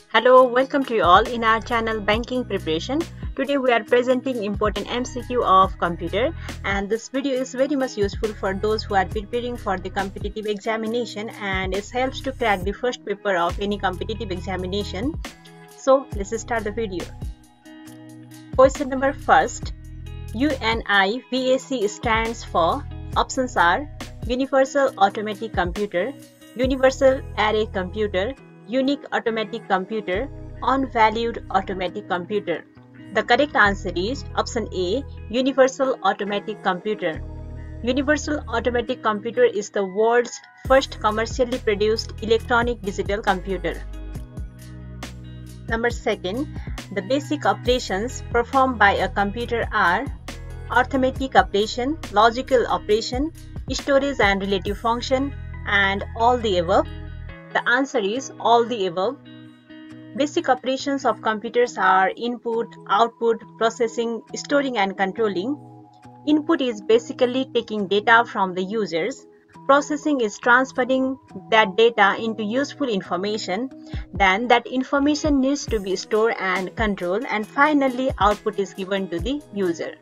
Hello, welcome to you all in our channel Banking Preparation. Today we are presenting important MCQ of computer, and this video is very much useful for those who are preparing for the competitive examination, and it helps to crack the first paper of any competitive examination. So let's start the video. Question number first. UNIVAC stands for, options are Universal Automatic Computer, Universal Array Computer, Unique Automatic Computer, Unvalued Automatic Computer. The correct answer is option A, Universal Automatic Computer. Universal Automatic Computer is the world's first commercially produced electronic digital computer. Number second, the basic operations performed by a computer are arithmetic operation, logical operation, storage and relative function, and all the above. The answer is all the above. Basic operations of computers are input, output, processing, storing and controlling. Input is basically taking data from the users. Processing is transferring that data into useful information. Then that information needs to be stored and controlled, and finally output is given to the user.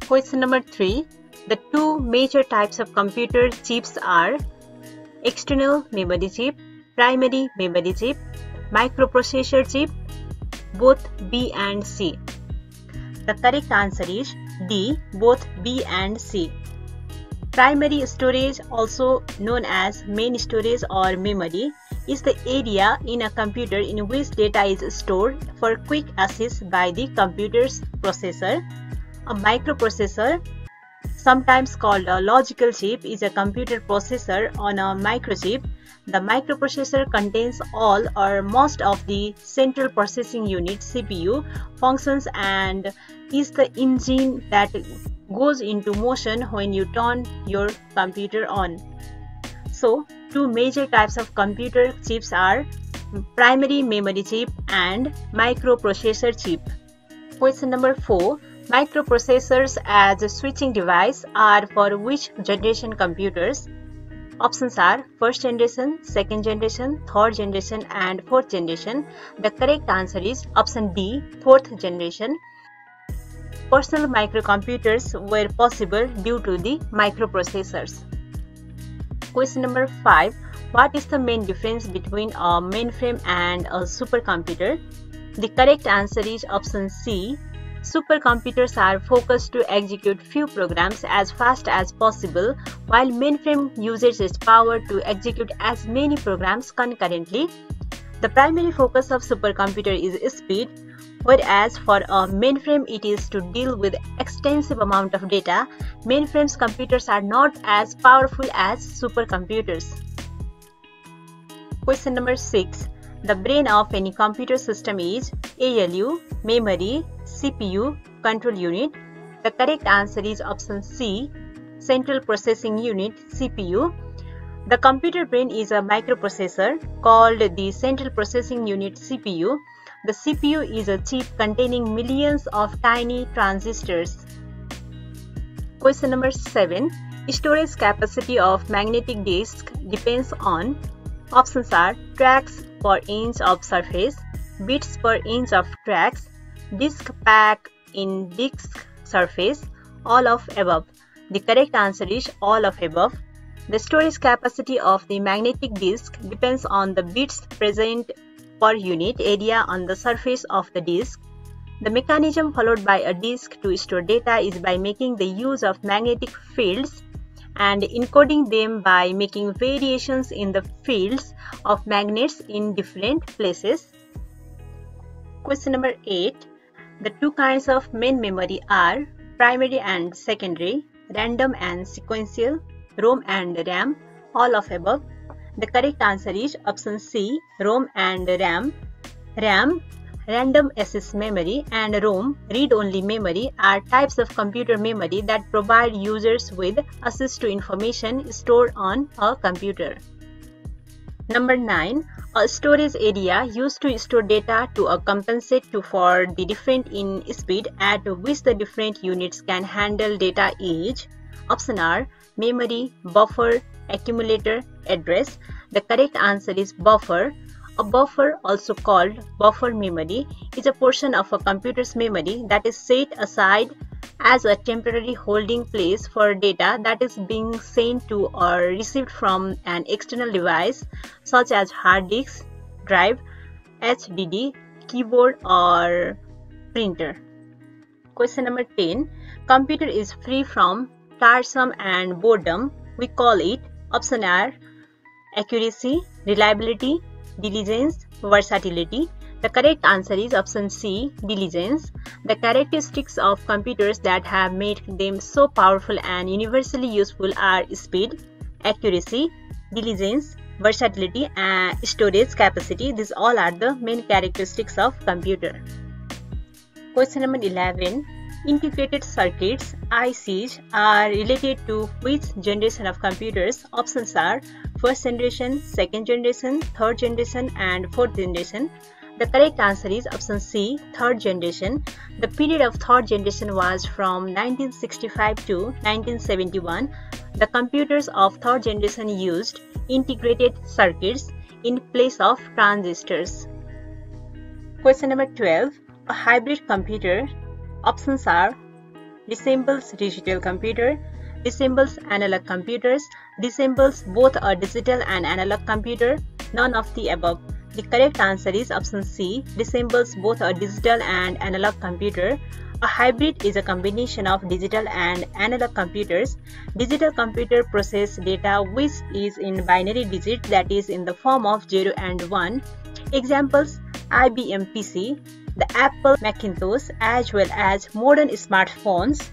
Question number 3. The two major types of computer chips are external memory chip, primary memory chip, microprocessor chip, both B and C. The correct answer is D, both B and C. Primary storage, also known as main storage or memory, is the area in a computer in which data is stored for quick access by the computer's processor. A microprocessor, sometimes called a logical chip, is a computer processor on a microchip. The microprocessor contains all or most of the central processing unit CPU functions and is the engine that goes into motion when you turn your computer on. So, two major types of computer chips are primary memory chip and microprocessor chip. Question number 4. Microprocessors as a switching device are for which generation computers? Options are first generation, second generation, third generation and fourth generation. The correct answer is option D, fourth generation. Personal microcomputers were possible due to the microprocessors. Question number 5. What is the main difference between a mainframe and a supercomputer? The correct answer is option C. Supercomputers are focused to execute few programs as fast as possible, while mainframe uses its power to execute as many programs concurrently. The primary focus of supercomputer is speed, whereas for a mainframe it is to deal with extensive amount of data. Mainframes computers are not as powerful as supercomputers. Question number 6. The brain of any computer system is ALU, memory, CPU, control unit. The correct answer is option C, central processing unit, CPU. The computer brain is a microprocessor called the central processing unit, CPU. The CPU is a chip containing millions of tiny transistors. Question number 7. Storage capacity of magnetic disk depends on, options are tracks per inch of surface, bits per inch of tracks, disk pack in disk surface, all of above. The correct answer is all of above. The storage capacity of the magnetic disk depends on the bits present per unit area on the surface of the disk. The mechanism followed by a disk to store data is by making the use of magnetic fields and encoding them by making variations in the fields of magnets in different places. Question number 8. The two kinds of main memory are primary and secondary, random and sequential, ROM and RAM, all of above. The correct answer is option C, ROM and RAM. RAM, random access memory, and ROM, read-only memory, are types of computer memory that provide users with access to information stored on a computer. Number 9. A storage area used to store data to compensate for the difference in speed at which the different units can handle data is, option are memory, buffer, accumulator, address. The correct answer is buffer. A buffer, also called buffer memory, is a portion of a computer's memory that is set aside as a temporary holding place for data that is being sent to or received from an external device such as hard disk, drive, HDD, keyboard or printer. Question number 10. Computer is free from tiresome and boredom. We call it option R, accuracy, reliability, diligence, versatility. The correct answer is option C, diligence. The characteristics of computers that have made them so powerful and universally useful are speed, accuracy, diligence, versatility, and storage capacity. These all are the main characteristics of computer. Question number 11. Integrated circuits, ICs, are related to which generation of computers? Options are first generation, second generation, third generation, and fourth generation. The correct answer is option C, third generation. The period of third generation was from 1965 to 1971. The computers of third generation used integrated circuits in place of transistors. Question number 12. A hybrid computer. Options are resembles digital computer, resembles analog computers, resembles both a digital and analog computer, none of the above. The correct answer is option C, resembles both a digital and analog computer. A hybrid is a combination of digital and analog computers. Digital computer process data which is in binary digits, that is in the form of 0 and 1. Examples: IBM PC, the Apple Macintosh, as well as modern smartphones.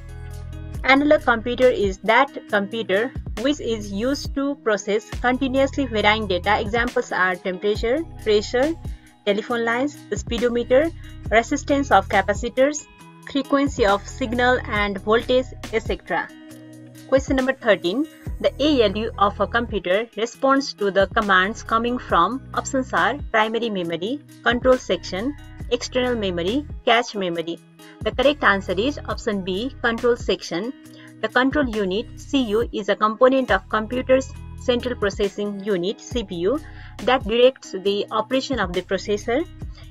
Analog computer is that computer which is used to process continuously varying data. Examples are temperature, pressure, telephone lines, speedometer, resistance of capacitors, frequency of signal and voltage, etc. Question number 13. The ALU of a computer responds to the commands coming from options are primary memory, control section, external memory, cache memory. The correct answer is option B, control section. The control unit, CU, is a component of computer's central processing unit, CPU, that directs the operation of the processor.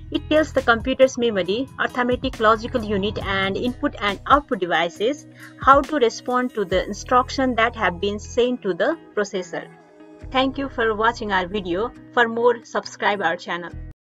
It tells the computer's memory, arithmetic logical unit, and input and output devices how to respond to the instructions that have been sent to the processor. Thank you for watching our video. For more, subscribe our channel.